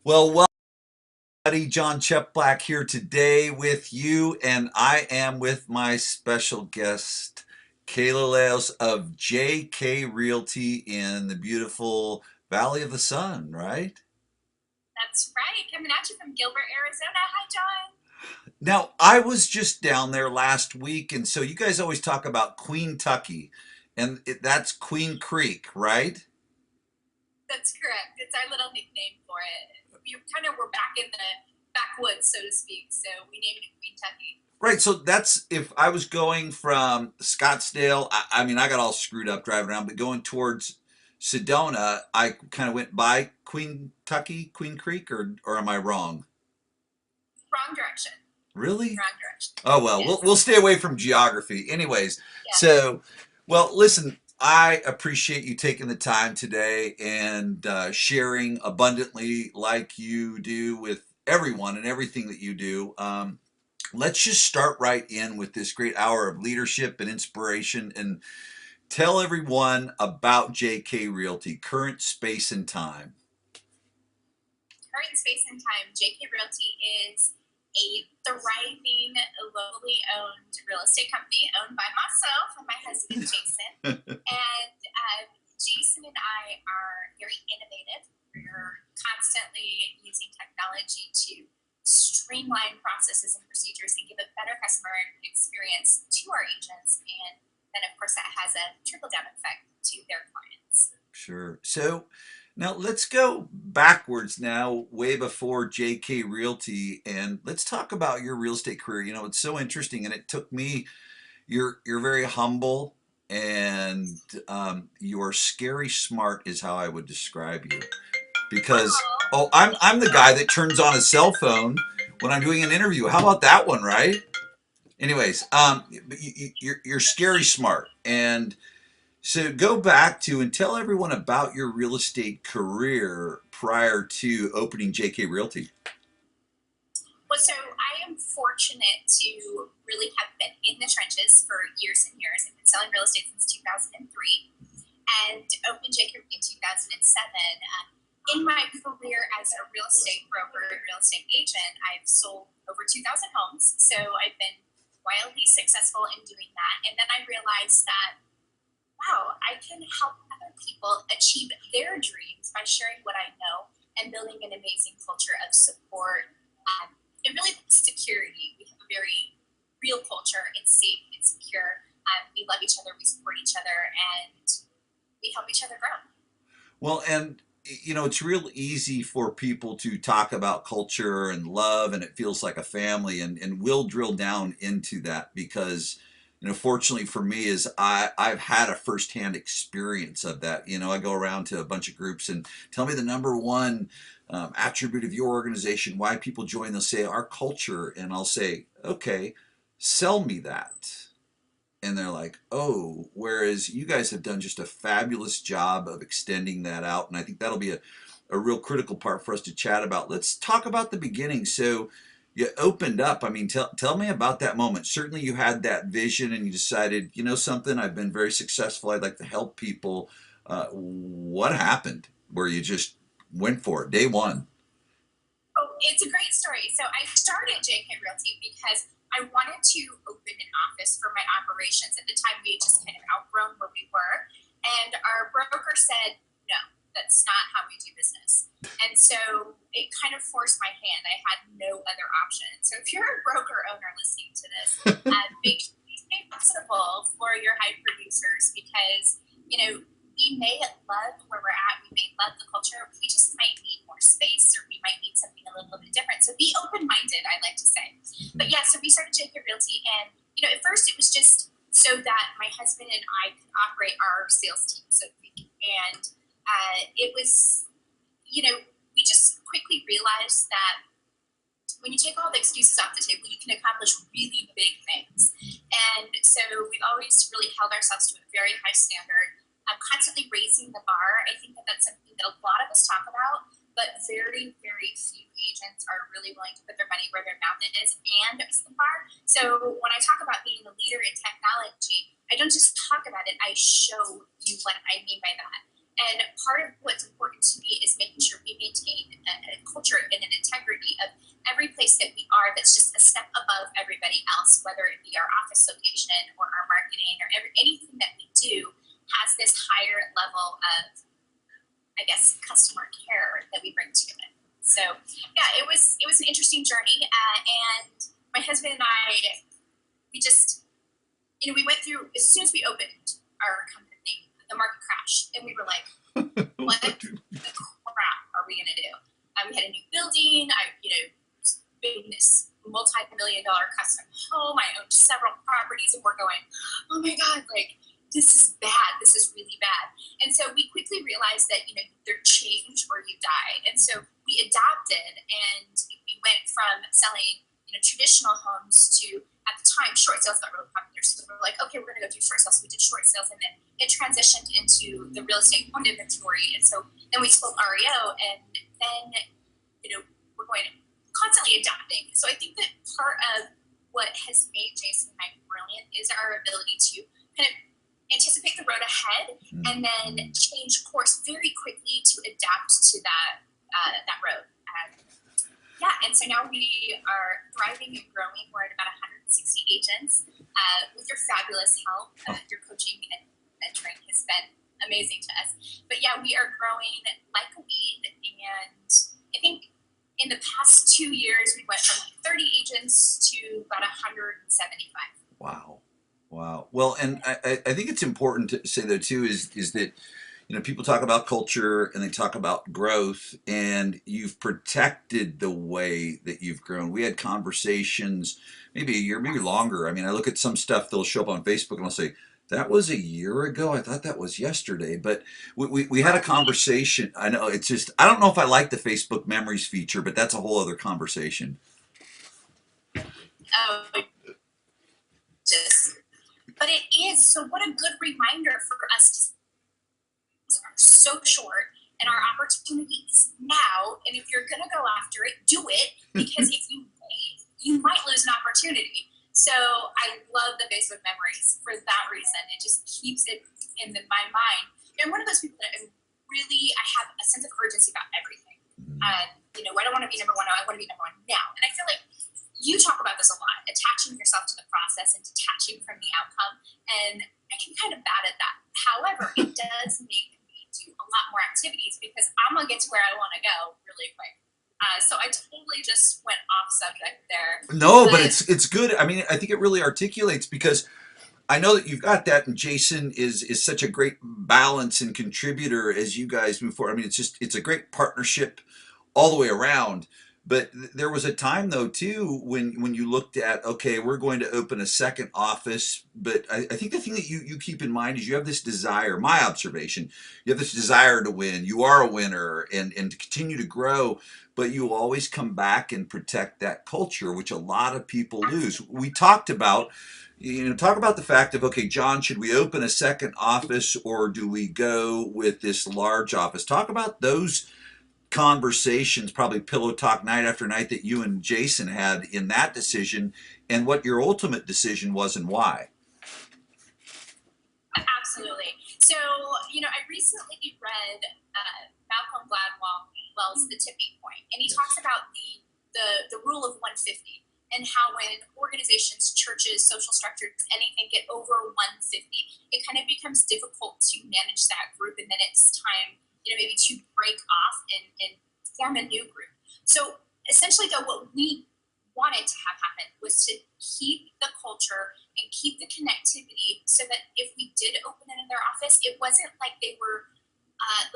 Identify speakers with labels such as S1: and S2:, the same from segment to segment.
S1: Well, buddy, John Cheplak here today with you, and I am with my special guest, Kayla Leos of JK Realty in the beautiful Valley of the Sun, right?
S2: That's right. Coming at you from Gilbert, Arizona. Hi, John.
S1: Now, I was just down there last week, and so you guys always talk about Queen Tucky, and that's Queen Creek, right?
S2: That's correct. It's our little nickname for it. We kind of were back in the backwoods, so to speak. So we named it Queen Tucky.
S1: Right, so that's if I was going from Scottsdale, I mean, I got all screwed up driving around, but going towards Sedona, I kind of went by Queen Tucky, Queen Creek, or am I wrong?
S2: Wrong direction.
S1: Really?
S2: Wrong direction.
S1: Oh well, we'll
S2: Yes.
S1: we'll stay away from geography. Anyways,
S2: Yes.
S1: so well, listen, I appreciate you taking the time today and sharing abundantly like you do with everyone and everything that you do. Let's just start right in with this great hour of leadership and inspiration and tell everyone about JK Realty, current space and time.
S2: Current space and time. JK Realty is a thriving, locally owned real estate company owned by myself and my husband, Jason. And Jason and I are very innovative. We're constantly using technology to streamline processes and procedures and give a better customer experience to our agents. And then, of course, that has a trickle down effect to their clients.
S1: Sure. So now let's go backwards now, way before JK Realty, and let's talk about your real estate career. You know, it's so interesting, and it took me. You're very humble, and you're scary smart is how I would describe you. Because
S2: Oh,
S1: I'm the guy that turns on his cell phone when I'm doing an interview. How about that one, right? Anyways, you're scary smart, and so go back to and tell everyone about your real estate career prior to opening JK Realty.
S2: well, so I am fortunate to really have been in the trenches for years and years. I've been selling real estate since 2003 and opened JK in 2007. In my career as a real estate broker and real estate agent, I've sold over 2,000 homes. So I've been wildly successful in doing that. And then I realized that, wow, I can help other people achieve their dreams by sharing what I know and building an amazing culture of support and really security. We have a very real culture. It's safe, it's secure. We love each other, we support each other, and we help each other grow.
S1: Well, and you know, it's real easy for people to talk about culture and love, and it feels like a family, and we'll drill down into that because, you know, fortunately for me, is I've had a firsthand experience of that. You know, I go around to a bunch of groups and tell me the number one attribute of your organization, why people join. They'll say our culture, and I'll say, okay, sell me that, and they're like, oh, whereas you guys have done just a fabulous job of extending that out. And I think that'll be a real critical part for us to chat about. Let's talk about the beginning. So you opened up. I mean, tell me about that moment. Certainly you had that vision and you decided, you know, something, I've been very successful. I'd like to help people. What happened where you just went for it day one?
S2: Oh, it's a great story. So I started JK Realty because I wanted to open an office for my operations. At the time, we had just kind of outgrown where we were. And our broker said, no, that's not how we do business. And so it kind of forced my hand. I had no other option. So if you're a broker owner listening to this, make sure you stay flexible for your high producers because, you know, we may love where we're at, we may love the culture, we just might need more space or we might need something a little bit different. So be open minded, I like to say. But yeah, so we started JK Realty, and you know, at first it was just so that my husband and I could operate our sales team, so to speak. And it was, you know, we just quickly realized that when you take all the excuses off the table, you can accomplish really big things. And so we've always really held ourselves to a very high standard. Constantly raising the bar. I think that that's something that a lot of us talk about, but very, very few agents are really willing to put their money where their mouth is and raise the bar. So when I talk about being a leader in technology, I don't just talk about it, I show you what I mean by that. And part of what's important to me is making sure we maintain a culture and an integrity of every place that we are that's just a step above everybody else, whether it be our office location or our marketing or anything that we do has this higher level of, I guess, customer care that we bring to it. So yeah, it was an interesting journey, and my husband and I, we just, we went through, as soon as we opened our company, the market crashed, and we were like, what the crap are we gonna do? We had a new building. Was building this multi-million-dollar custom home. I owned several properties, and we're going, oh my god, like this is bad. This is really bad. And so we quickly realized that either change or you die. And so we adapted, and we went from selling traditional homes to, at the time, short sales got really popular. So we were like, okay, we're going to go do short sales. So we did short sales, and then it transitioned into the real estate home inventory. And so then we sold REO, and then, we're going constantly adapting. So I think that part of what has made Jason and I brilliant is our ability to kind of anticipate the road ahead and then change course very quickly to adapt to that road. Yeah, and so now we are thriving and growing. We're at about 160 agents. With your fabulous help, your coaching and mentoring has been amazing to us. But yeah, we are growing like a weed, and I think in the past 2 years, we went from 30 agents to about 175.
S1: Wow. Wow. Well, and I think it's important to say though too is that people talk about culture and they talk about growth, and you've protected the way that you've grown. We had conversations maybe a year, maybe longer. I mean, I look at some stuff that'll show up on Facebook and I'll say, that was a year ago. I thought that was yesterday. But we had a conversation. I know it's just, I don't know if I like the Facebook memories feature, but that's a whole other conversation.
S2: Oh, just, but it is. So what a good reminder for us to are so short, and our opportunity is now. And if you're going to go after it, do it, because if you wait, you might lose an opportunity. So I love the Facebook memories for that reason. It just keeps it in my mind. And I'm one of those people that I have a sense of urgency about everything. I don't want to be number one. I want to be number one now. And I feel like you talk about this a lot, attaching yourself to the process and detaching from the outcome. And I can kind of bad at that. However, it does make me do a lot more activities because I'm going to get to where I want to go really quick. So I totally just went off subject there.
S1: No, but it's good. I mean, I think it really articulates, because I know that you've got that, and Jason is such a great balance and contributor as you guys move forward. I mean, it's a great partnership all the way around. But there was a time though too when you looked at, okay, we're going to open a second office. But I think the thing that you keep in mind is you have this desire. My observation, you have this desire to win. You are a winner, and to continue to grow. But you always come back and protect that culture, which a lot of people lose. We talked about, talk about the fact of, okay, John, should we open a second office or do we go with this large office? Talk about those conversations, probably pillow talk night after night, that you and Jason had in that decision, and what your ultimate decision was and why.
S2: Absolutely. So, I recently read Malcolm Gladwell's The Tipping Point, and he talks about the rule of 150, and how when organizations, churches, social structures, anything get over 150, it kind of becomes difficult to manage that group, and then it's time, maybe to break off and form a new group. So essentially, though, what we wanted to have happen was to keep the culture and keep the connectivity, so that if we did open another office, it wasn't like they were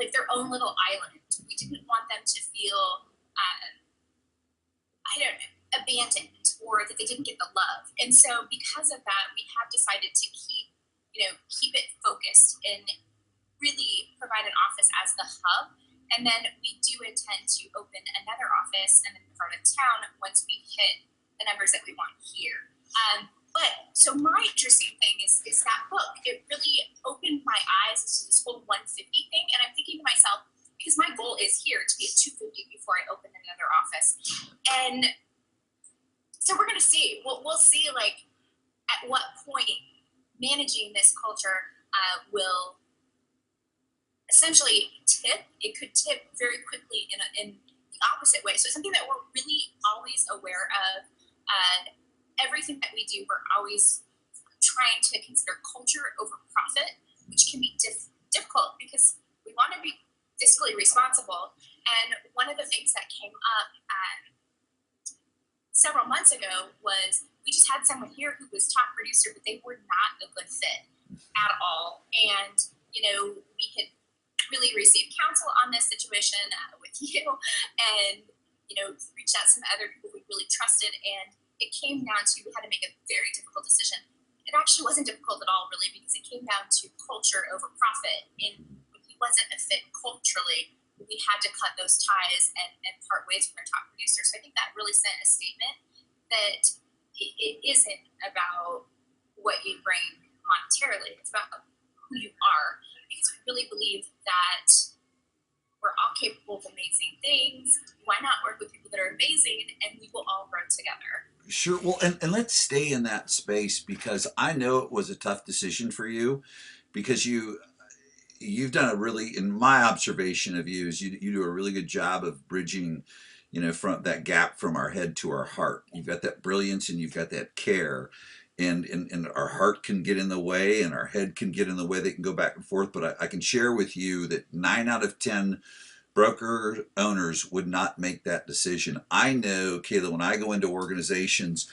S2: like their own little island. We didn't want them to feel, abandoned, or that they didn't get the love. And so because of that, we have decided to keep it focused and really provide an office as the hub. And then we do intend to open another office in the part of town once we hit the numbers that we want here. But so my interesting thing is that book. It really opened my eyes to this whole 150 thing. And I'm thinking to myself, because my goal is here to be at 250 before I open another office. And so we're going to see. We'll see, like, at what point managing this culture will essentially tip, it could tip very quickly in the opposite way. So it's something that we're really always aware of. Everything that we do, we're always trying to consider culture over profit, which can be difficult because we want to be fiscally responsible. And one of the things that came up several months ago was we just had someone here who was top producer, but they were not a good fit at all. And, we had really received counsel on this situation with you and, reached out to some other people we really trusted. And it came down to we had to make a very difficult decision. It actually wasn't difficult at all, really, because it came down to culture over profit. And when he wasn't a fit culturally, we had to cut those ties and part ways from our top producer. So I think that really sent a statement that it isn't about what you bring monetarily. It's about who you are, because we really believe that we're all capable of amazing things. Why not work with people that are amazing, and we will all grow together?
S1: Sure. Well, and let's stay in that space because I know it was a tough decision for you because you've done a really, in my observation of you, is you do a really good job of bridging, from that gap from our head to our heart. You've got that brilliance and you've got that care. And our heart can get in the way and our head can get in the way. They can go back and forth. But I can share with you that 9 out of 10 broker owners would not make that decision. I know, Kayla, when I go into organizations,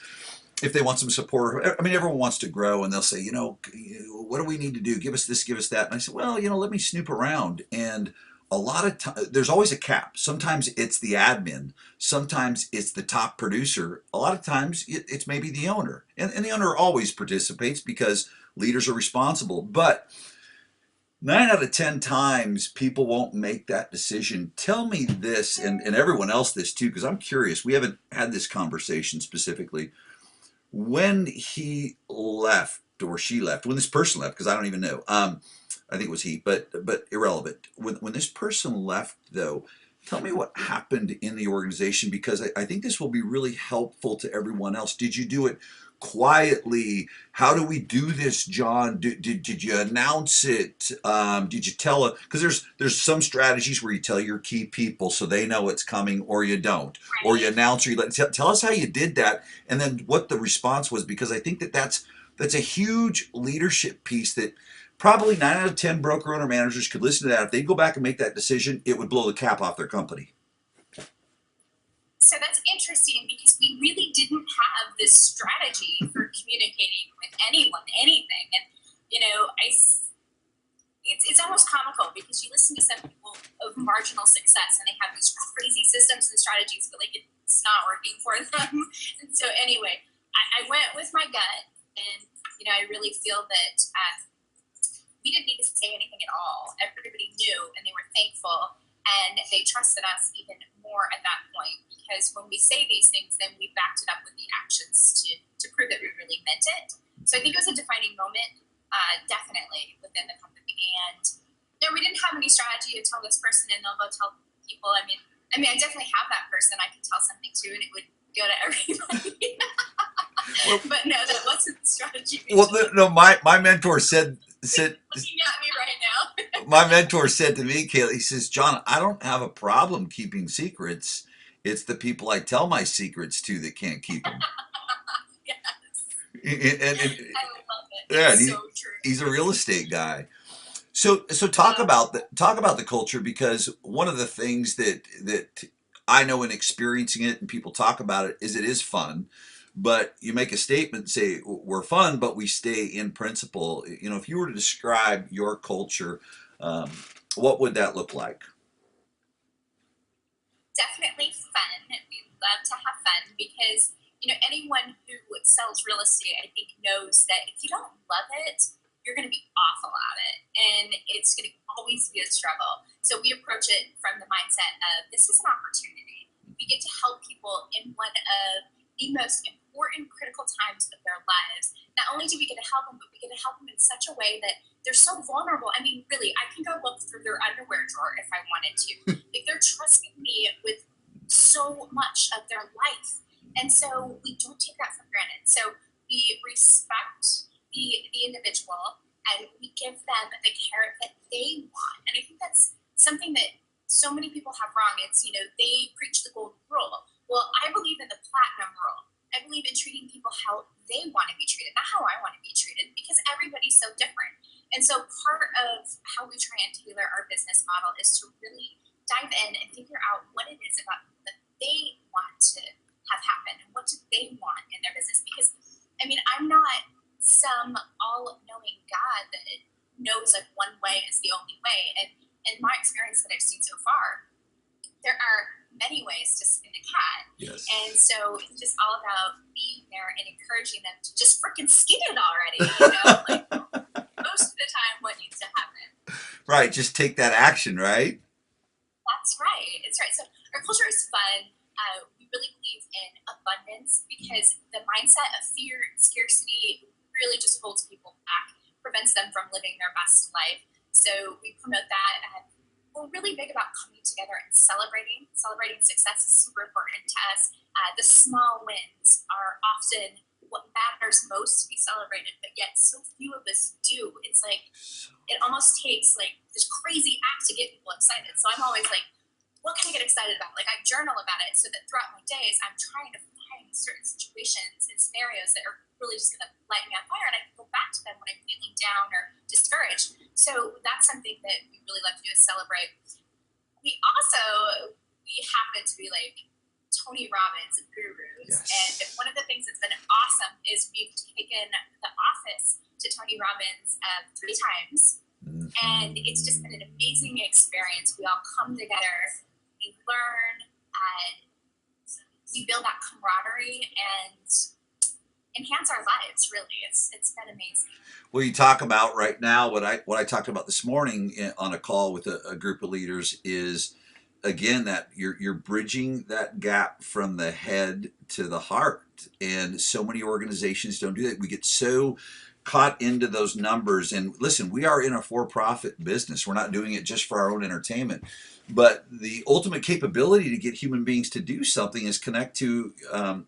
S1: if they want some support, I mean, everyone wants to grow and they'll say, what do we need to do? Give us this, give us that. And I said, well, let me snoop around. And a lot of times, there's always a cap. Sometimes it's the admin. Sometimes it's the top producer. A lot of times it's maybe the owner. And the owner always participates because leaders are responsible. But 9 out of 10 times people won't make that decision. Tell me this, and everyone else this too, because I'm curious. We haven't had this conversation specifically. When he left or she left, when this person left, because I don't even know. I think it was he, but irrelevant. When this person left, though, tell me what happened in the organization because I think this will be really helpful to everyone else. Did you do it quietly? How do we do this, John? Did you announce it? Did you tell it? Because there's some strategies where you tell your key people so they know it's coming, or you don't, or you announce, or you tell us how you did that, and then what the response was. Because I think that's a huge leadership piece that probably 9 out of 10 broker owner managers could listen to that. If they go back and make that decision, it would blow the cap off their company.
S2: So that's interesting because we really didn't have this strategy for communicating with anyone, anything. And, it's almost comical because you listen to some people of marginal success and they have these crazy systems and strategies, but like it's not working for them. And so anyway, I went with my gut, and, I really feel that we didn't need to say anything at all. Everybody knew and they were thankful. And they trusted us even more at that point because when we say these things, then we backed it up with the actions to prove that we really meant it. So I think it was a defining moment, definitely within the company. And we didn't have any strategy to tell this person and they'll go tell people. I mean, I definitely have that person I could tell something to and it would go to everybody. Well, but no, that wasn't the strategy.
S1: Well, no, my mentor said
S2: looking at me right now.
S1: My mentor said to me, Kayla, he says, John, I don't have a problem keeping secrets. It's the people I tell my secrets to that can't keep them.
S2: Yes. I love it.
S1: Yeah,
S2: it's so true.
S1: He's a real estate guy. So talk about the culture, because one of the things that I know in experiencing it and people talk about it is fun, but you make a statement and say we're fun, but we stay in principle. If you were to describe your culture, what would that look like?
S2: Definitely fun. We love to have fun because anyone who sells real estate, I think, knows that if you don't love it, you're going to be awful at it, and it's going to always be a struggle. So we approach it from the mindset of this is an opportunity. We get to help people in one of the most important, critical times of their lives. Not only do we get to help them, but we get to help them in such a way that they're so vulnerable. I mean, really, I can go look through their underwear drawer if I wanted to. Like, they're trusting me with so much of their life. And so we don't take that for granted. So we respect the individual, and we give them the care that they want. And I think that's something that so many people have wrong. It's, they preach the golden rule. Well, I believe in the platinum rule. I believe in treating people how they want to be treated, not how I want to be treated, because everybody's so different. And so part of how we try and tailor our business model is to really dive in and figure out what it is about that they want to have happen and what do they want in their business. Because, I mean, I'm not some all-knowing God that knows like one way is the only way. And in my experience that I've seen so far, there are many ways to skin a cat.
S1: Yes.
S2: And so it's just all about being there and encouraging them to just freaking skin it already. Like most of the time what needs to happen.
S1: Right, just take that action, right?
S2: That's right. It's right. So our culture is fun. We really believe in abundance because the mindset of fear and scarcity really just holds people back, prevents them from living their best life. So we promote that. We're really big about coming together and celebrating. Celebrating success is super important to us. The small wins are often what matters most to be celebrated, but yet so few of us do. It's like it almost takes like this crazy act to get people excited. So I'm always like, what can I get excited about? Like I journal about it so that throughout my days, I'm trying to find certain situations and scenarios that are really just going to light me on fire, and I can go back to them when I'm feeling down or discouraged. So that's something that we really love to do is celebrate. We happen to be like Tony Robbins gurus.
S1: Yes.
S2: And one of the things that's been awesome is we've taken The Office to Tony Robbins 3 times. Mm-hmm. And it's just been an amazing experience. We all come together, we learn, we build that camaraderie and enhance our lives. Really, it's been amazing.
S1: Well, you talk about right now what I talked about this morning on a call with a group of leaders is again that you're bridging that gap from the head to the heart, and so many organizations don't do that. We get so caught into those numbers, and listen, we are in a for-profit business. We're not doing it just for our own entertainment, but the ultimate capability to get human beings to do something is connect to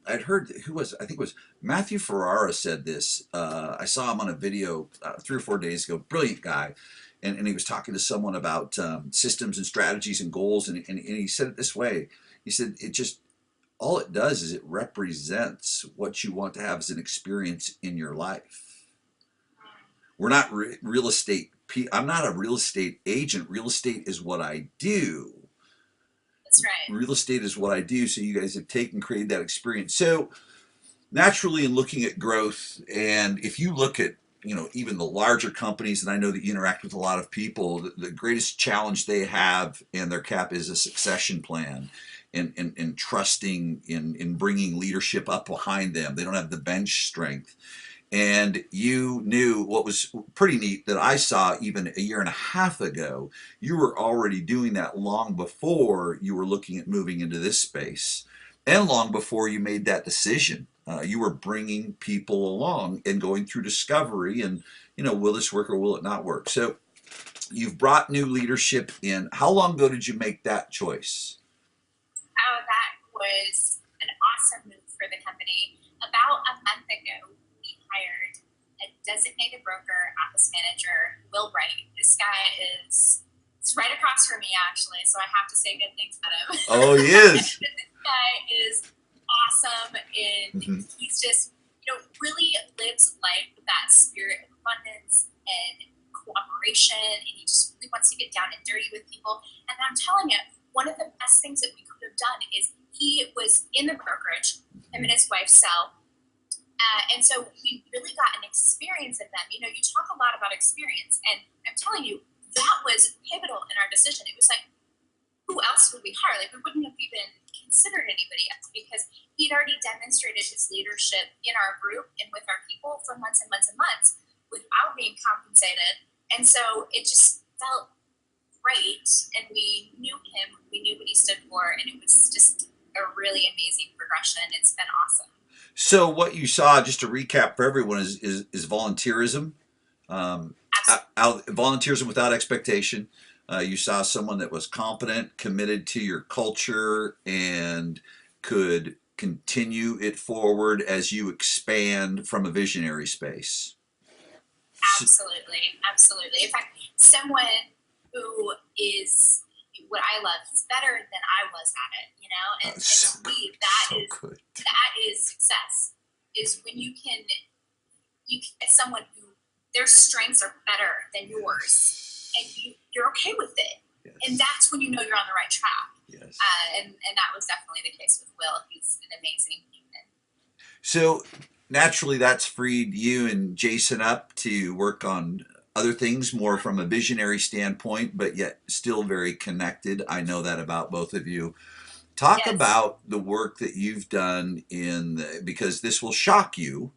S1: I'd heard I think it was Matthew Ferrara said this. I saw him on a video 3 or 4 days ago. Brilliant guy. And he was talking to someone about systems and strategies and goals, and he said it this way. He said it just all it does is it represents what you want to have as an experience in your life. We're not real estate. I'm not a real estate agent. Real estate is what I do.
S2: That's right.
S1: Real estate is what I do. So you guys have created that experience. So naturally, in looking at growth, and if you look at even the larger companies, and I know that you interact with a lot of people, the greatest challenge they have in their cap is a succession plan and trusting in bringing leadership up behind them. They don't have the bench strength. And you knew what was pretty neat that I saw even a year and a half ago, you were already doing that long before you were looking at moving into this space and long before you made that decision. You were bringing people along and going through discovery and, will this work or will it not work? So you've brought new leadership in. How long ago did you make that choice?
S2: Oh, that was an awesome move for the company. About a month ago, we hired a designated broker office manager, Will Wright. This guy is right across from me, actually, so I have to say good things about him.
S1: Oh, he is.
S2: This guy is awesome, and he's just, really lives life with that spirit of abundance and cooperation, and he just really wants to get down and dirty with people. And I'm telling you, one of the best things that we could have done is he was in the brokerage, him and his wife sell, and so we really got an experience of them. You talk a lot about experience, and I'm telling you, that was pivotal in our decision. It was like, who else would we hire? Like, we wouldn't have even considered anybody else because he'd already demonstrated his leadership in our group and with our people for months and months and months without being compensated. And so it just felt right. And we knew him, we knew what he stood for, and it was just a really amazing progression. It's been awesome.
S1: So what you saw, just to recap for everyone, is volunteerism. Volunteerism without expectation. You saw someone that was competent, committed to your culture, and could continue it forward as you expand from a visionary space.
S2: Absolutely, absolutely. In fact, someone who is what I love, he's better than I was at it, you know. And to
S1: So good,
S2: me,
S1: so good.
S2: that is success. Is when you can get someone who their strengths are better than yours, and you're okay with it,
S1: Yes.
S2: and that's when you know you're on the right track.
S1: Yes.
S2: And that was definitely the case with Will. He's an amazing human.
S1: So naturally, that's freed you and Jason up to work on other things more from a visionary standpoint, but yet still very connected. I know that about both of you. Talk
S2: Yes.
S1: about the work that you've done because this will shock you,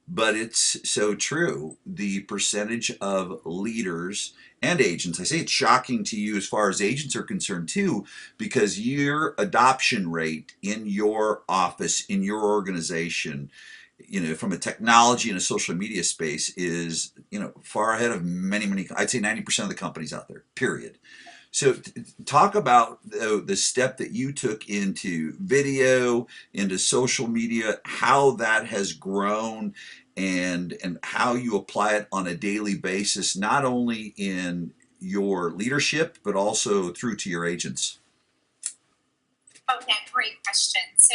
S1: but it's so true. The percentage of leaders and agents, I say it's shocking to you as far as agents are concerned too, because your adoption rate in your office, in your organization, from a technology and a social media space is, far ahead of many, I'd say 90% of the companies out there, period. So talk about the step that you took into video, into social media, how that has grown, and how you apply it on a daily basis, not only in your leadership but also through to your agents.
S2: Okay, great question. So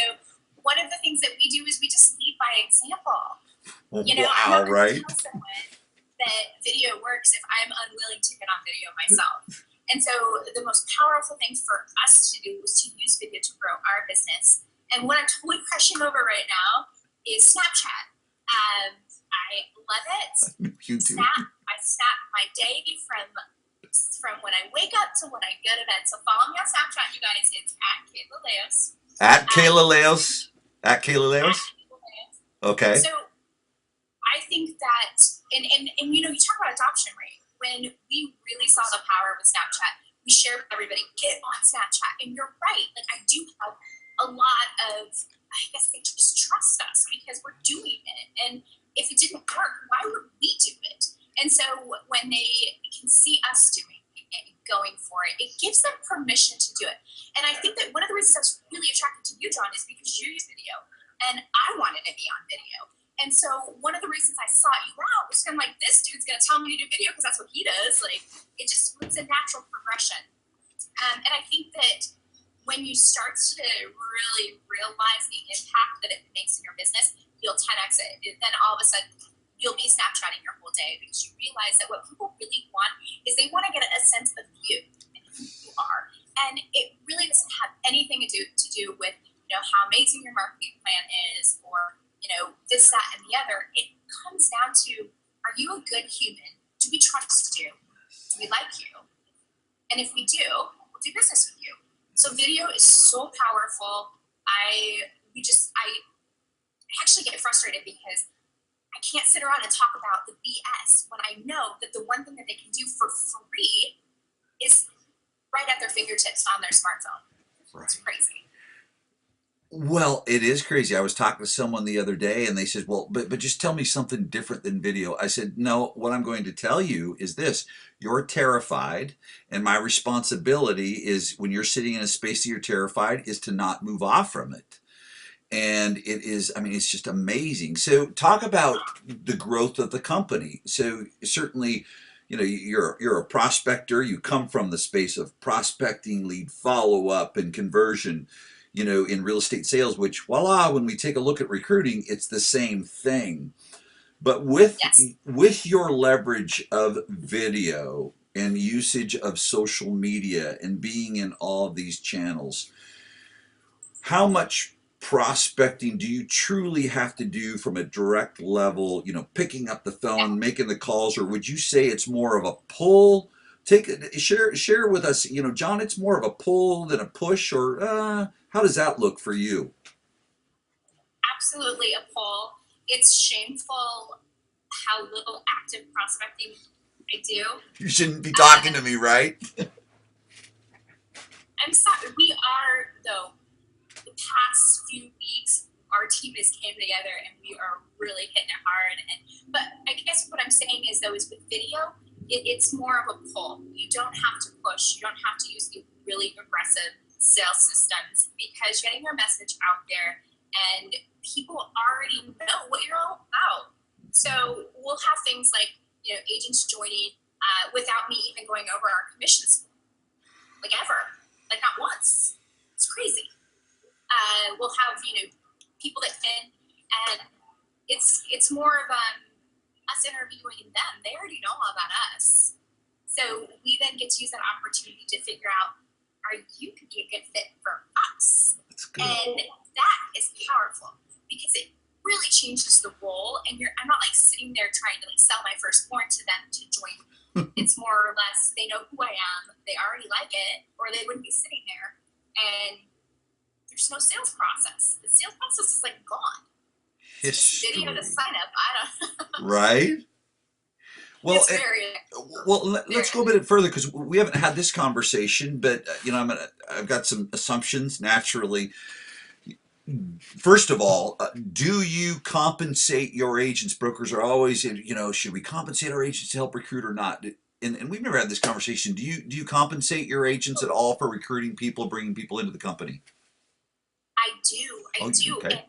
S2: one of the things that we do is we just lead by example. You know, I'm
S1: Wow,
S2: not going to
S1: right?
S2: tell someone that video works if I'm unwilling to get on video myself. And so the most powerful thing for us to do is to use video to grow our business. And what I'm totally crushing over right now is Snapchat. I love it.
S1: You do.
S2: I snap my day from when I wake up to when I go to bed. So follow me on Snapchat, you guys. It's at Kayla Leos.
S1: At Kayla Leos. At Kayla
S2: At
S1: Leos.
S2: Kayla Leos.
S1: Okay.
S2: So I think that, and you know, you talk about adoption rate. When we really saw the power of Snapchat, we shared with everybody, get on Snapchat. And you're right. Like, I do have a lot of, I guess they just trust us because we're doing it. And if it didn't work, why would we do it? And so when they can see us doing it, going for it, it gives them permission to do it. And I think that one of the reasons I was really attracted to you, John, is because you use video. And I wanted to be on video. And so one of the reasons I sought you out was kind of like, this dude's going to tell me to do video because that's what he does. Like, it just was a natural progression. And I think that when you start to really realize the impact that it makes in your business, you'll 10x it. Then all of a sudden, you'll be Snapchatting your whole day because you realize that what people really want is they want to get a sense of you and who you are. And it really doesn't have anything to do with, how amazing your marketing plan is or, this, that, and the other. It comes down to, are you a good human? Do we trust you? Do we like you? And if we do, we'll do business with you. So video is so powerful. I actually get frustrated because I can't sit around and talk about the BS when I know that the one thing that they can do for free is right at their fingertips on their smartphone. Right. It's crazy.
S1: Well, it is crazy. I was talking to someone the other day and they said, well, but just tell me something different than video. I said, no, what I'm going to tell you is this. You're terrified, and my responsibility is when you're sitting in a space that you're terrified is to not move off from it. And it is, I mean, it's just amazing. So talk about the growth of the company. So certainly, you're a prospector. You come from the space of prospecting, lead follow up, and conversion, in real estate sales, which voila, when we take a look at recruiting, it's the same thing. But with
S2: Yes.
S1: with your leverage of video and usage of social media and being in all of these channels, how much prospecting do you truly have to do from a direct level, picking up the phone, making the calls, or would you say it's more of a pull? Share with us, John, it's more of a pull than a push, or how does that look for you?
S2: Absolutely a pull. It's shameful how little active prospecting I do.
S1: You shouldn't be talking to me, right?
S2: I'm sorry. We are, though, the past few weeks, our team has came together and we are really hitting it hard. But I guess what I'm saying is, though, is with video, it's more of a pull. You don't have to push. You don't have to use the really aggressive sales systems because getting your message out there and people already know what you're all about. So we'll have things like agents joining without me even going over our commissions, like ever, like not once. It's crazy. We'll have people that fit, and it's more of us interviewing them. They already know all about us, so we then get to use that opportunity to figure out, are you could be a good fit for us?
S1: That's good.
S2: And that is powerful because it really changes the role. And I'm not like sitting there trying to like sell my firstborn to them to join. It's more or less they know who I am, they already like it, or they wouldn't be sitting there. And there's no sales process. The sales process is like gone.
S1: History.
S2: Just video to sign up. I don't.
S1: Right. Well,
S2: It's very.
S1: let's go a bit further because we haven't had this conversation, but I've got some assumptions naturally. First of all, do you compensate your agents? Brokers are always, should we compensate our agents to help recruit or not? And we've never had this conversation. Do you compensate your agents at all for recruiting people, bringing people into the company?
S2: I do. I do.
S1: Okay.
S2: And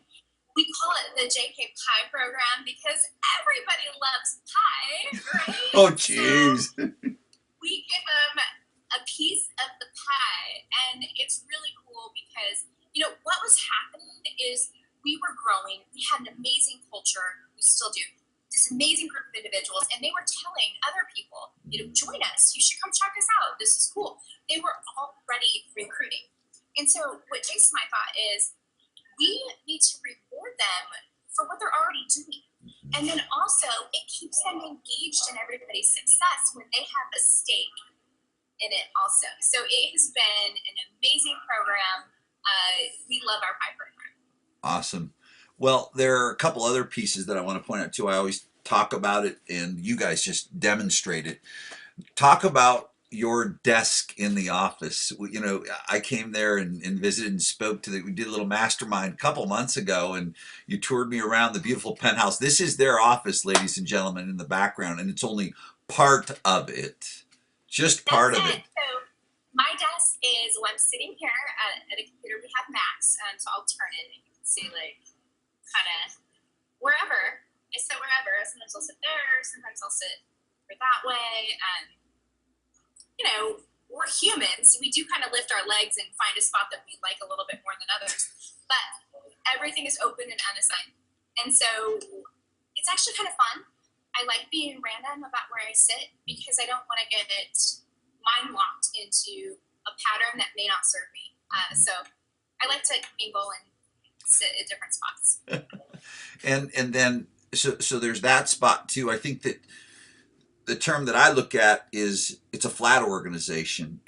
S2: we call it the JK Pie program because everybody loves pie, right?
S1: Oh, jeez.
S2: So we give them a piece of the pie, and it's really cool because what was happening is we were growing. We had an amazing culture. We still do. This amazing group of individuals, and they were telling other people, join us. You should come check us out. This is cool. They were already recruiting. And so what Jason and I thought is we need to reward them for what they're already doing. And then also it keeps them engaged in everybody's success when they have a stake in it also. So it has been an amazing program. We love our pie program.
S1: Awesome. Well, there are a couple other pieces that I want to point out too. I always talk about it, and you guys just demonstrate it. Talk about your desk in the office. I came there and visited and spoke to we did a little mastermind a couple months ago, and you toured me around the beautiful penthouse. This is their office, ladies and gentlemen, in the background, and it's only part of it. Just part of it.
S2: So my desk is when I'm sitting here at a computer. We have Macs, so I'll turn it and you can see like kind of wherever. I sit wherever. Sometimes I'll sit there. Sometimes I'll sit that way. We're humans. We do kind of lift our legs and find a spot that we like a little bit more than others. But everything is open and unassigned. And so it's actually kind of fun. I like being random about where I sit because I don't want to get it mind locked into a pattern that may not serve me. So I like to mingle and sit at different spots.
S1: and then so there's that spot too. I think that the term that I look at is it's a flat organization.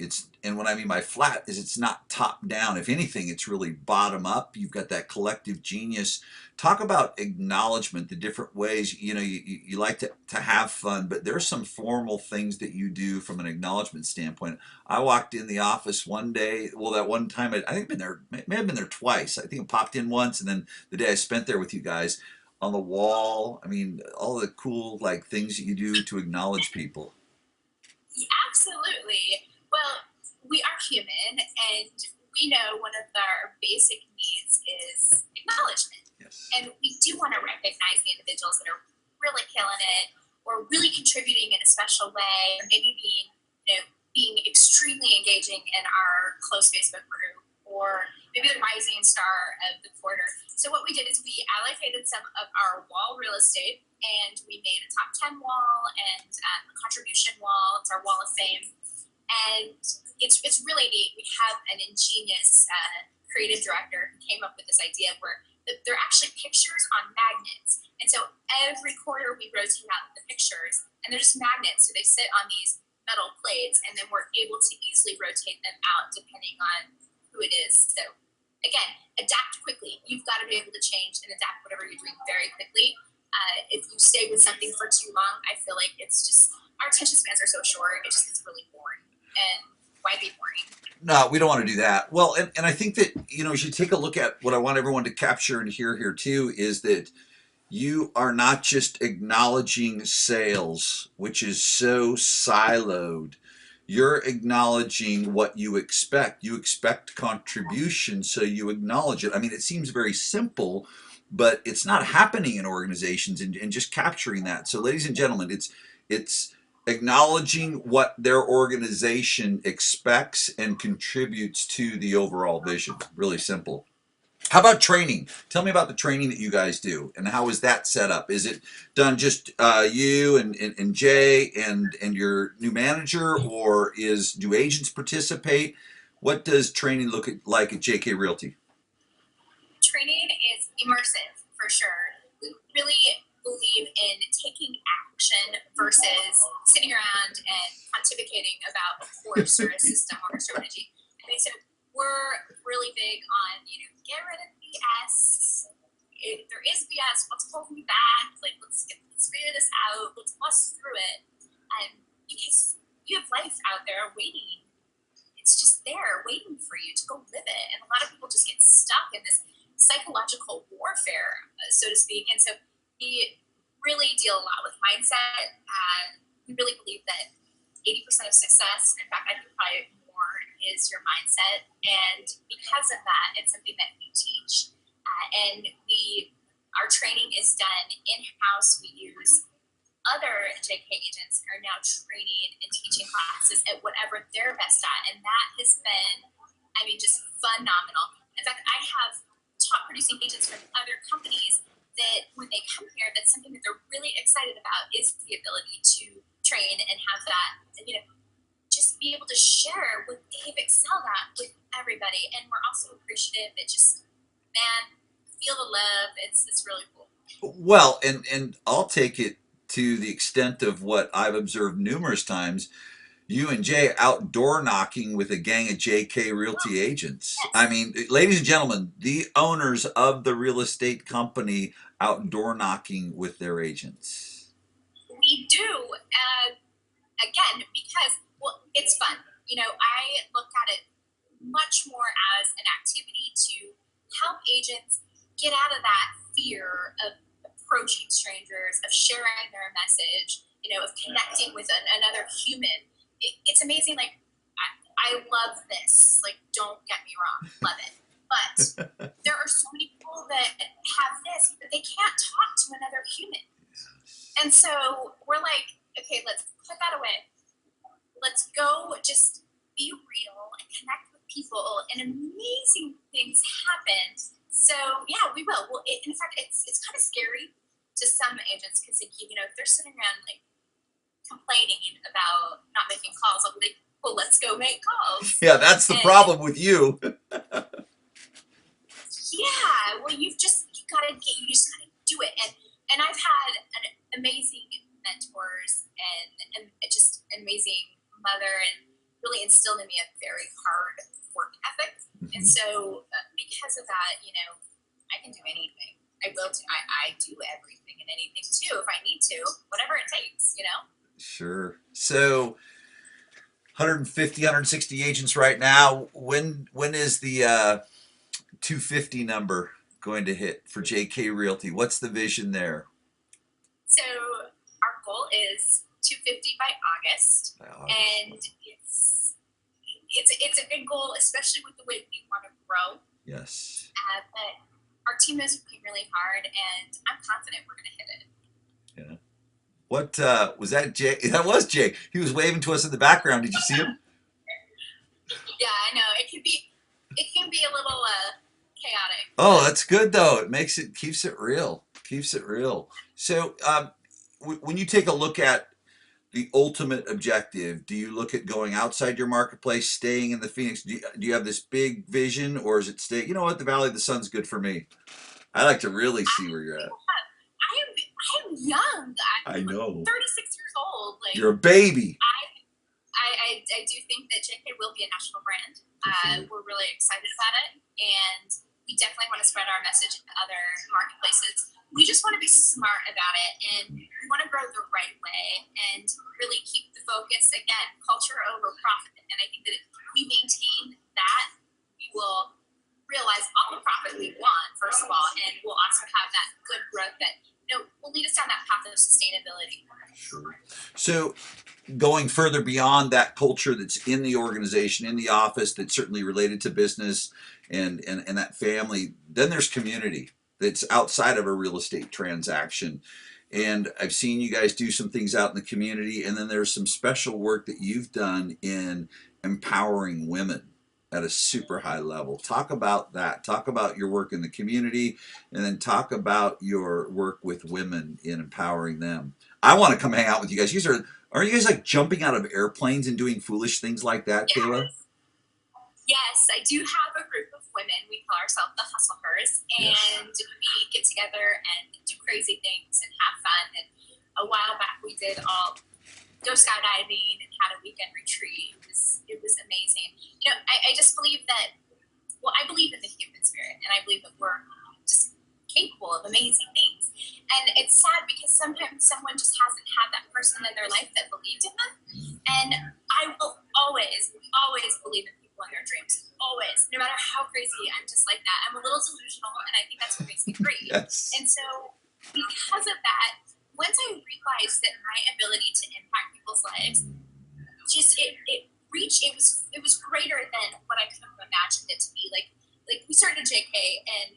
S1: And what I mean by flat is it's not top down. If anything, it's really bottom up. You've got that collective genius. Talk about acknowledgement, the different ways, you like to have fun, but there's some formal things that you do from an acknowledgement standpoint. I walked in the office one day, well, that one time, I think I've been there, may have been there twice. I think I popped in once, and then the day I spent there with you guys, on the wall, all the cool things that you do to acknowledge people.
S2: Absolutely. Well, we are human, and we know one of our basic needs is acknowledgement.
S1: Yes.
S2: And we do want to recognize the individuals that are really killing it, or really contributing in a special way, or maybe being extremely engaging in our close Facebook group, or maybe the rising star of the quarter. So what we did is we allocated some of our wall real estate, and we made a top 10 wall and a contribution wall. It's our wall of fame. And it's really neat. We have an ingenious creative director who came up with this idea where they're actually pictures on magnets. And so every quarter we rotate out the pictures, and they're just magnets. So they sit on these metal plates, and then we're able to easily rotate them out depending on who it is. So again, adapt quickly. You've got to be able to change and adapt whatever you're doing very quickly. If you stay with something for too long, I feel like it's just, our attention spans are so short, it just gets really boring. And why be boring?
S1: No, we don't want to do that. Well, and I think that, as you take a look at what I want everyone to capture and hear here too, is that you are not just acknowledging sales, which is so siloed. You're acknowledging what you expect. You expect contribution, so you acknowledge it. It seems very simple, but it's not happening in organizations, and just capturing that. So, ladies and gentlemen, It's acknowledging what their organization expects and contributes to the overall vision. Really simple. How about training? Tell me about the training that you guys do, and how is that set up? Is it done just you and Jay and your new manager, or do agents participate? What does training look like at JK Realty?
S2: Training is immersive for sure. We really believe in taking action versus sitting around and pontificating about a course or a system or a strategy. I mean, so we're really big on, get rid of BS. If there is BS, what's holding me back? Like, let's figure this out. Let's bust through it. Because you have life out there waiting. It's just there waiting for you to go live it. And a lot of people just get stuck in this psychological warfare, so to speak. And so we really deal a lot with mindset. We really believe that 80% of success, in fact, I think probably more, is your mindset. And because of that, it's something that we teach. Our training is done in-house. We use other JK agents are now training and teaching classes at whatever they're best at. And that has been, I mean, just phenomenal. In fact, I have top producing agents from other companies that when they come here, that's something that they're really excited about, is the ability to train and have that, just be able to share what they've excelled at with everybody. And we're also appreciative. It just, man, feel the love. It's really cool.
S1: Well, and I'll take it to the extent of what I've observed numerous times. You and Jay outdoor knocking with a gang of JK Realty agents.
S2: Yes.
S1: I mean, ladies and gentlemen, the owners of the real estate company outdoor knocking with their agents.
S2: We do. Again, because, well, it's fun. I look at it much more as an activity to help agents get out of that fear of approaching strangers, of sharing their message, of connecting with another human. It's amazing. Like, I love this. Like, don't get me wrong, love it. But there are so many people that have this, but they can't talk to another human. And so we're like, okay, let's put that away. Let's go just be real and connect with people, and amazing things happen. So yeah, we will. Well, in fact, it's kind of scary to some agents because if they're sitting around like complaining about not making calls, I'll be like, well, let's go make calls.
S1: Yeah, that's the problem with you.
S2: Yeah, well, you just gotta do it. And I've had amazing mentors and just an amazing mother, and really instilled in me a very hard work ethic. And so because of that, I can do anything. I will do. I do everything and anything too if I need to, whatever it takes.
S1: Sure. So 150, 160 agents right now. When is the 250 number going to hit for JK Realty? What's the vision there?
S2: So our goal is 250 by August, and it's a good goal, especially with the way we want to grow.
S1: Yes.
S2: But our team is working really hard, and I'm confident we're going to hit it.
S1: Yeah. What was that, Jay? That was Jay. He was waving to us in the background. Did you see him?
S2: Yeah, I know. It can be a little chaotic.
S1: Oh, that's good though. Keeps it real. Keeps it real. So, when you take a look at the ultimate objective, do you look at going outside your marketplace, staying in the Phoenix? Do you have this big vision, or is it stay? You know what? The Valley of the Sun's good for me. I like to really see where you're at.
S2: I am young.
S1: I know.
S2: 36 years old. Like,
S1: you're a baby.
S2: I do think that JK will be a national brand.
S1: Sure.
S2: We're really excited about it, and we definitely want to spread our message to other marketplaces. We just want to be smart about it, and we want to grow the right way and really keep the focus, again, culture over profit. And I think that if we maintain that, we will realize all the profit we want, first of all, and we'll also have that good growth that will lead us down that path of sustainability.
S1: Sure. So, going further beyond that culture that's in the organization, in the office, that's certainly related to business and that family, then there's community that's outside of a real estate transaction. And I've seen you guys do some things out in the community, and then there's some special work that you've done in empowering women at a super high level. Talk about that. Talk about your work in the community, and then talk about your work with women in empowering them. I want to come hang out with you guys. Are you guys like jumping out of airplanes and doing foolish things like that, Kayla?
S2: Yes. Yes, I do have a group of women. We call ourselves the Hustlers,
S1: Yes.
S2: and we get together and do crazy things and have fun. And a while back, we did all go skydiving and had a weekend retreat. It was amazing. I just believe that. Well, I believe in the human spirit, and I believe that we're just capable of amazing things. And it's sad because sometimes someone just hasn't had that person in their life that believed in them. And I will always, always believe in people and their dreams. Always. No matter how crazy, I'm just like that. I'm a little delusional, and I think that's what makes me great.
S1: Yes.
S2: And so, because of that, once I realized that my ability to impact people's lives, just it was greater than what I could have imagined it to be. Like we started JK, and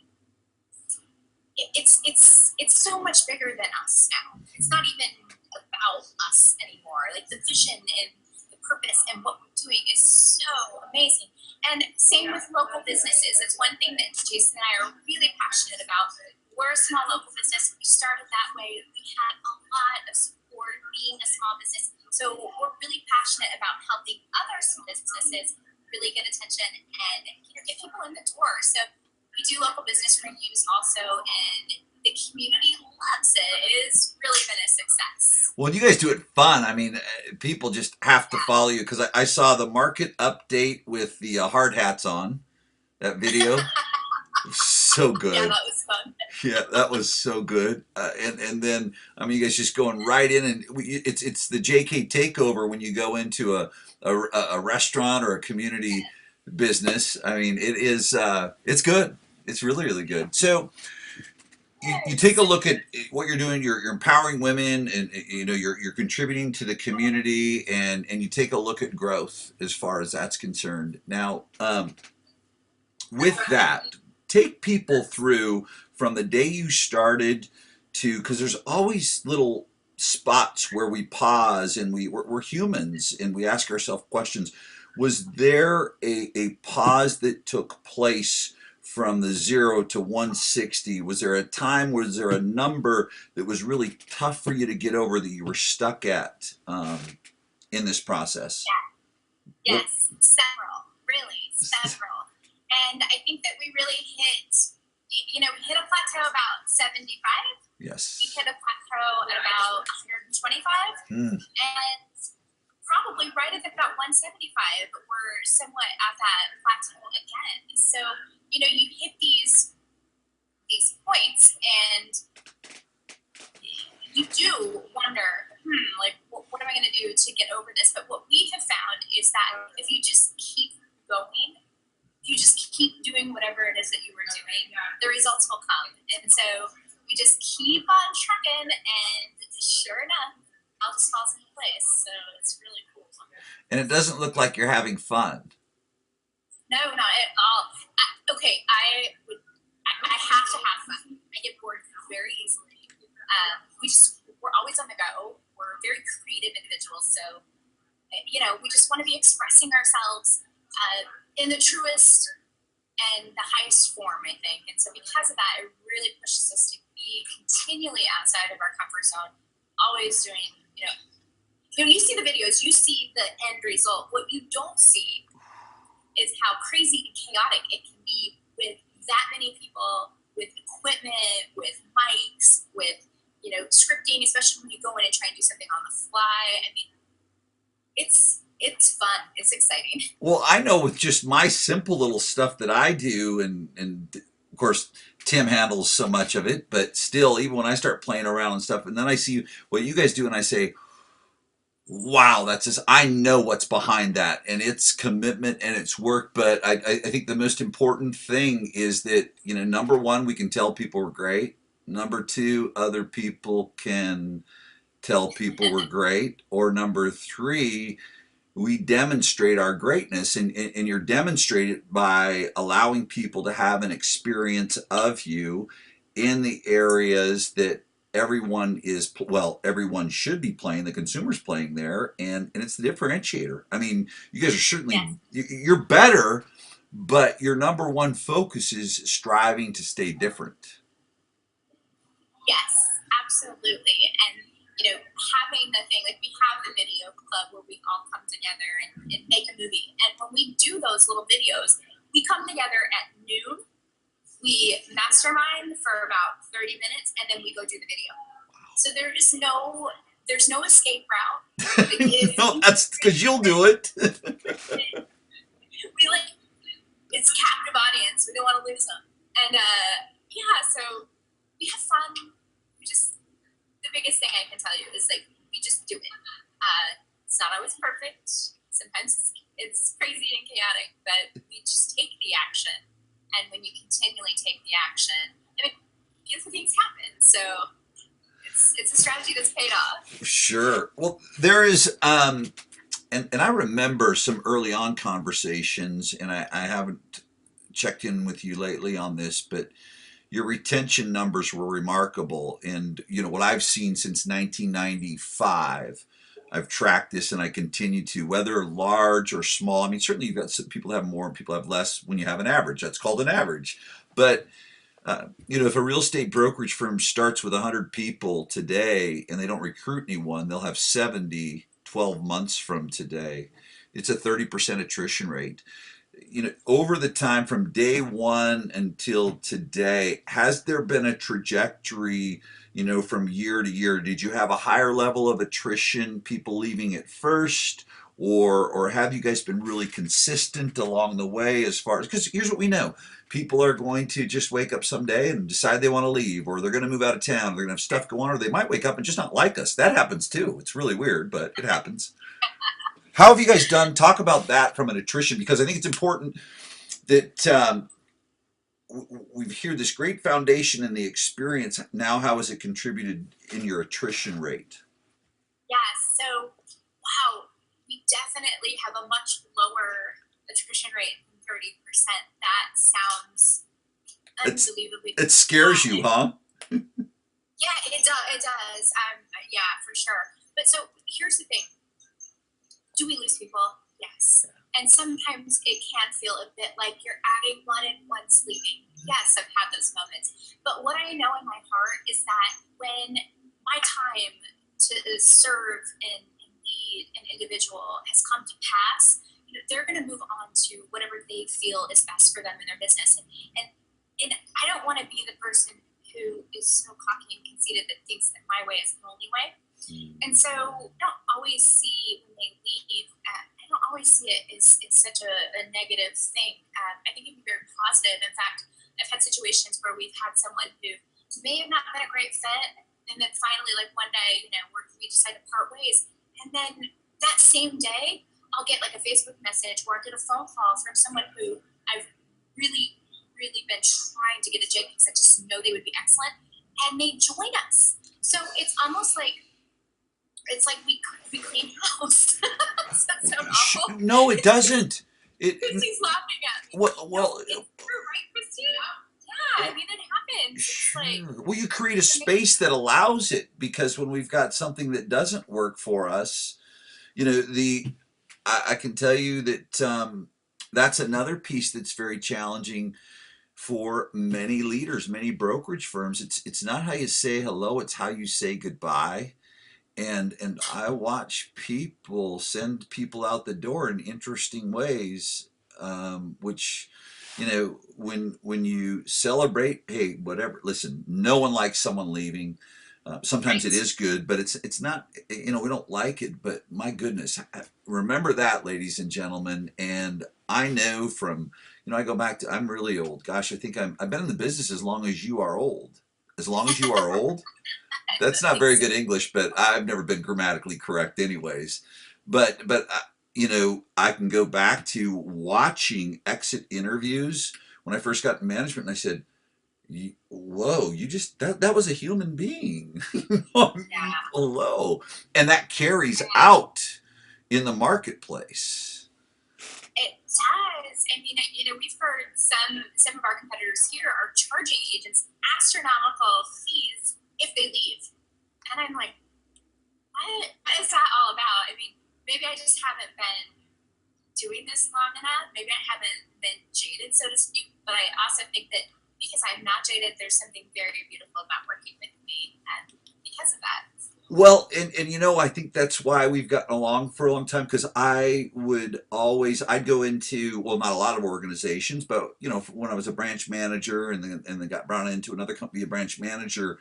S2: it's so much bigger than us now. It's not even about us anymore. Like the vision and the purpose and what we're doing is so amazing. And same with local businesses. It's one thing that Jason and I are really passionate about. We're a small local business. We started that way. We had a lot of support being a small business. So we're really passionate about helping other small businesses really get attention and get people in the door. So we do local business reviews also, and the community loves it. It has really been a success.
S1: Well, you guys do it fun. I mean, people just have to follow you because I saw the market update with the hard hats on that video. So
S2: Yeah,
S1: good.
S2: that was fun.
S1: Yeah, that was so good. And then I mean, you guys just going right in, and it's the JK takeover when you go into a restaurant or a community business. I mean, it's good. It's really really good. So you take a look at what you're doing. You're empowering women, and you're contributing to the community, and you take a look at growth as far as that's concerned. Now, with that, take people through from the day you started to, because there's always little spots where we pause and we're humans and we ask ourselves questions. Was there a pause that took place from the 0 to 160? Was there a time, was there a number that was really tough for you to get over that you were stuck at in this process? What?
S2: Yes, several, really, several. And I think that we really we hit a plateau about 75. We
S1: Yes.
S2: hit a plateau at about 125.
S1: Mm.
S2: And probably right at about 175, we're somewhat at that plateau again. So, you hit these points, and you do wonder, like, what am I going to do to get over this? But what we have found is that if you just keep going, if you just keep doing whatever it is that you were doing, the results will come. And so we just keep on trucking, and sure enough, all just falls into place. So it's really cool.
S1: And it doesn't look like you're having fun.
S2: No, not at all. Okay, I have to have fun. I get bored very easily. We're always on the go. We're very creative individuals, so we just want to be expressing ourselves in the truest and the highest form, I think. And so because of that, it really pushes us to be continually outside of our comfort zone, always doing, you see the videos, you see the end result. What you don't see is how crazy and chaotic it can be with that many people, with equipment, with mics, with scripting, especially when you go in and try and do something on the fly. I mean, it's fun. It's exciting.
S1: Well, I know with just my simple little stuff that I do, and of course Tim handles so much of it, but still, even when I start playing around and stuff, and then I see what you guys do, and I say, wow, that's just, I know what's behind that, and it's commitment and it's work. But I think the most important thing is that, number one, we can tell people we're great. Number two, other people can tell people we're great. Or number three, we demonstrate our greatness, and you're demonstrated by allowing people to have an experience of you in the areas that everyone is, well, everyone should be playing, the consumer's playing there, and it's the differentiator. I mean, you guys are certainly,
S2: Yes.
S1: you're better, but your number one focus is striving to stay different.
S2: Yes, absolutely. And having the thing like we have the video club where we all come together and make a movie. And when we do those little videos, we come together at noon. We mastermind for about 30 minutes, and then we go do the video. So there's no escape route. The kids,
S1: No, that's because you'll do it.
S2: we like it's captive audience. We don't want to lose them. And yeah, so we have fun. We just the biggest thing I can tell you is like we just do it. It's not always perfect. Sometimes it's crazy and chaotic, but we just take the action. And when you continually take the action, I mean, beautiful things happen. So it's a strategy that's paid off.
S1: Sure. Well, there is, and I remember some early on conversations, and I haven't checked in with you lately on this, but your retention numbers were remarkable. And, what I've seen since 1995, I've tracked this and I continue to, whether large or small. I mean, certainly you've got some people have more and people have less when you have an average. That's called an average. But if a real estate brokerage firm starts with 100 people today and they don't recruit anyone, they'll have 70 12 months from today. It's a 30% attrition rate. Over the time from day one until today, has there been a trajectory, from year to year? Did you have a higher level of attrition, people leaving at first? Or have you guys been really consistent along the way as far as, because here's what we know, people are going to just wake up someday and decide they want to leave, or they're going to move out of town, they're going to have stuff go on, or they might wake up and just not like us. That happens too. It's really weird, but it happens. How have you guys done? Talk about that from an attrition, because I think it's important that we hear this great foundation and the experience. Now, how has it contributed in your attrition rate?
S2: Yeah, so wow, we definitely have a much lower attrition rate than 30%. That sounds unbelievably
S1: It scares
S2: high.
S1: you, huh?
S2: Yeah, it does. It does. Yeah, for sure. But so here's the thing: do we lose people? Yes. And sometimes it can feel a bit like you're adding one and one's leaving. Yes, I've had those moments. But what I know in my heart is that when my time to serve and lead an individual has come to pass, they're going to move on to whatever they feel is best for them in their business. And I don't want to be the person who is so cocky and conceited that thinks that my way is the only way. And so I don't always see when they leave, I don't always see it as such a negative thing. I think it can be very positive. In fact, I've had situations where we've had someone who may have not been a great fit, and then finally, like one day, we decide to part ways. And then that same day, I'll get like a Facebook message or I'll get a phone call from someone who I've really, really been trying to get a JK because I just know they would be excellent. And they join us. So it's almost like we clean house. Does that sound awful?
S1: No, it doesn't.
S2: Christy's laughing at me.
S1: Well,
S2: it's true, right, Christy? Yeah, I mean it happens.
S1: sure.
S2: It's like
S1: Well, you create a space that allows it, because when we've got something that doesn't work for us, I can tell you that that's another piece that's very challenging for many leaders, many brokerage firms. It's not how you say hello; it's how you say goodbye. And I watch people send people out the door in interesting ways, which, when you celebrate, hey, whatever. Listen, no one likes someone leaving. Sometimes it
S2: right.
S1: is good, but it's not. We don't like it. But my goodness, remember that, ladies and gentlemen. And I know from, I go back to, I'm really old. Gosh, I think I've been in the business as long as you are old. As long as you are old. That's not very good English, but I've never been grammatically correct, anyways. But I can go back to watching exit interviews when I first got in management, and I said, "Whoa, you just that was a human being." I mean,
S2: Yeah.
S1: hello, and that carries out in the marketplace.
S2: It does. I mean, we've heard some of our competitors here are charging agents astronomical fees if they leave. And I'm like, what is that all about? I mean, maybe I just haven't been doing this long enough. Maybe I haven't been jaded, so to speak. But I also think that because I'm not jaded, there's something very beautiful about working with me, and because of that.
S1: Well, and you know, I think that's why we've gotten along for a long time because I'd go into, well, not a lot of organizations, but you know, when I was a branch manager and then got brought into another company, a branch manager,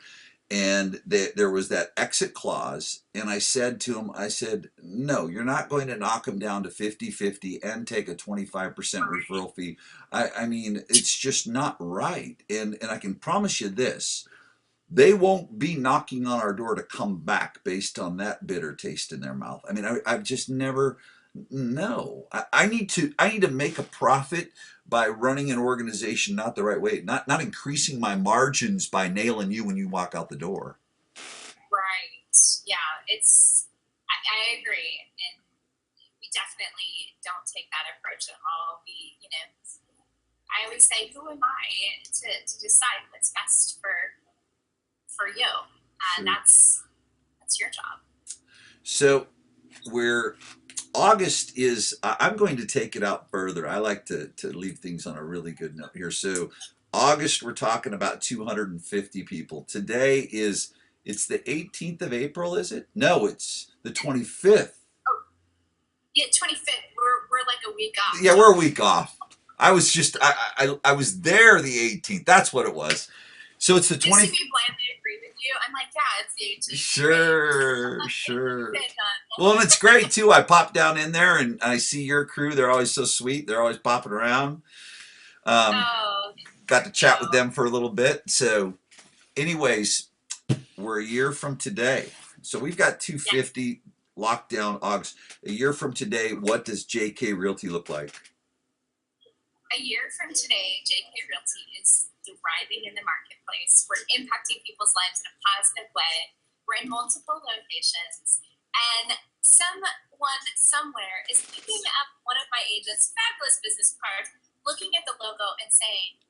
S1: and there was that exit clause, and I said to him, I said, no, you're not going to knock them down to 50-50 and take a 25% referral fee. I mean, it's just not right. And I can promise you this, they won't be knocking on our door to come back based on that bitter taste in their mouth. I mean, I've just never, no. I need to make a profit by running an organization not the right way, not increasing my margins by nailing you when you walk out the door.
S2: Right. Yeah. I agree. And we definitely don't take that approach at all. I always say, who am I to decide what's best for you? And
S1: Sure.
S2: that's your job.
S1: So we're August is, I'm going to take it out further. I like to leave things on a really good note here. So August, we're talking about 250 people. It's the 18th of April, is it? No, it's the 25th.
S2: Oh, yeah, 25th. We're like a week off,
S1: Yeah, we're a
S2: John.
S1: week off. I was there the 18th. That's what it was. So it's the
S2: Just to
S1: 20th.
S2: be blandly agree with you, I'm like, yeah, it's the 18th. Great.
S1: Sure, sure.
S2: Been done.
S1: Well, and it's great too. I pop down in there and I see your crew. They're always so sweet. They're always popping around. Um,
S2: Oh,
S1: got to
S2: you
S1: chat with
S2: know.
S1: them for a little bit. So, anyways, we're a year from today. So we've got
S2: Yes.
S1: 250 locked down August. A year from today, what does JK Realty look like?
S2: A year from today, JK Realty is thriving in the marketplace. We're impacting people's lives in a positive way. We're in multiple locations, and someone somewhere is picking up one of my agents' fabulous business cards, looking at the logo and saying,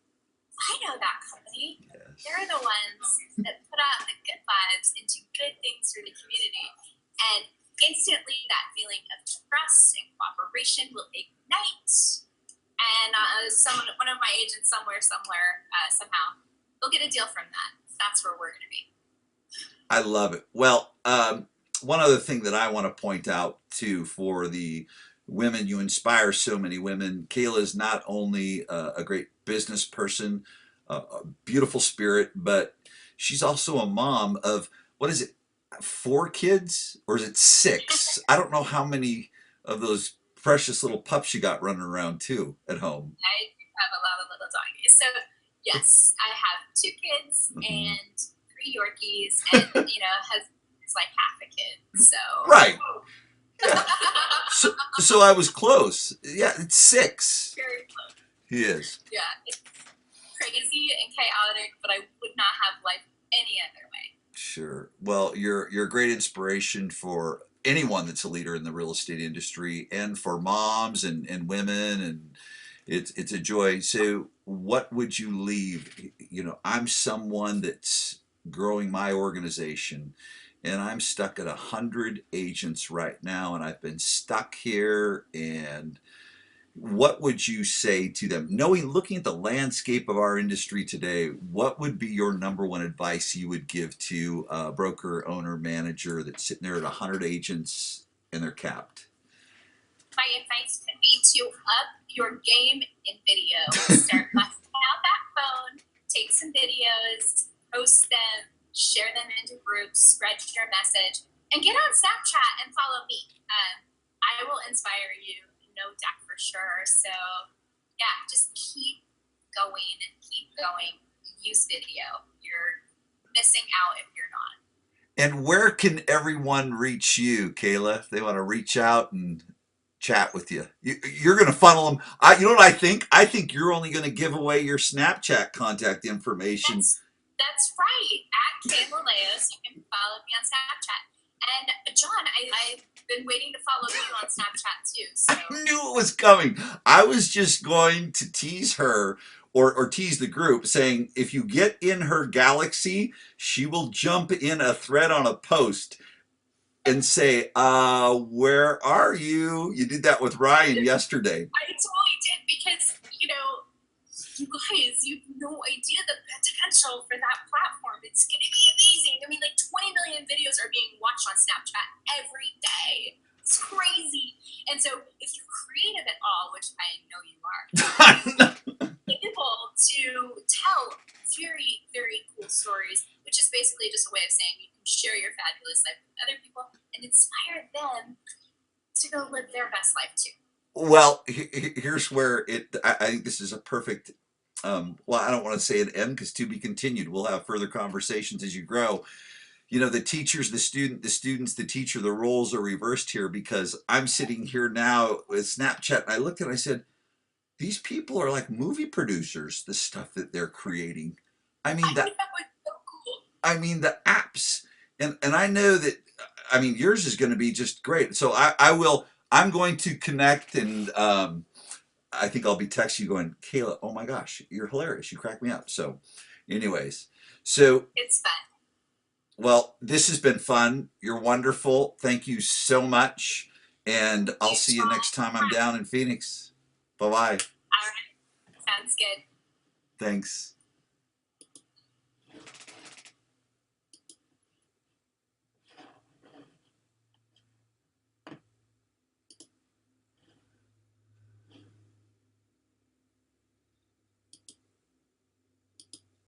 S2: I know that company.
S1: Yes.
S2: They're the ones that put out the good vibes and do good things for the community. And instantly, that feeling of trust and cooperation will ignite. And one of my agents somewhere, somehow, they'll get a deal from that. That's where we're going to be.
S1: I love it. Well, one other thing that I want to point out too for the women, you inspire so many women. Kayla is not only a great business person, a beautiful spirit, but she's also a mom of, what is it, 4 kids or is it 6? I don't know how many of those precious little pups you got running around too at home.
S2: I have a lot of little doggies. So, yes, I have 2 kids
S1: Mhm.
S2: and 3 Yorkies, and, husband's like half a kid. So,
S1: Right. Yeah. So I was close. Yeah, it's 6.
S2: very close.
S1: He is.
S2: Yeah, it's crazy and chaotic, but I would not have life any other way.
S1: Sure. Well, you're a great inspiration for anyone that's a leader in the real estate industry and for moms and women, and it's a joy. So what would you leave? You know, I'm someone that's growing my organization and I'm stuck at 100 agents right now and I've been stuck here, and what would you say to them, knowing, looking at the landscape of our industry today? What would be your number one advice you would give to a broker, owner, manager that's sitting there at 100 agents and they're capped?
S2: My advice would be to up your game in video. Start busting out that phone, take some videos, post them, share them into groups, spread your message, and get on Snapchat and follow me. I will inspire you, no doubt for sure. So, yeah, just keep going, keep going. Use video. You're missing out if you're not.
S1: And where can everyone reach you, Kayla, if they want to reach out and chat with you? You're going to funnel them. You know what I think? I think you're only going to give away your Snapchat contact information.
S2: That's right. At Kayla, you can follow me on Snapchat. And John, I've been waiting to follow you on Snapchat too. So
S1: I knew it was coming. I was just going to tease her or tease the group saying if you get in her galaxy, she will jump in a thread on a post and say, where are you? You did that with Ryan yesterday.
S2: I totally did because, you guys, you have no idea the potential for that platform. It's going to be amazing. I mean, like 20 million videos are being watched on Snapchat every day. It's crazy. And so, if you're creative at all, which I know you are, able to tell very, very cool stories, which is basically just a way of saying you can share your fabulous life with other people and inspire them to go live their best life too.
S1: Well, here's where I think this is a perfect, well, I don't want to say an end because to be continued. We'll have further conversations as you grow. The teachers, the student, the students, the teacher, the roles are reversed here because I'm sitting here now with Snapchat and I looked at it and I said, these people are like movie producers, the stuff that they're creating. I mean,
S2: I know, it's so cool.
S1: I mean the apps, and I know that. I mean, yours is going to be just great. So I will. I'm going to connect, and I think I'll be texting you going, Kayla. Oh my gosh, you're hilarious. You crack me up. So, anyways, so
S2: It's fun.
S1: well, this has been fun. You're wonderful. Thank you so much, and I'll
S2: You
S1: see you
S2: too.
S1: next time I'm down in Phoenix. Bye bye.
S2: All right. Sounds good.
S1: Thanks.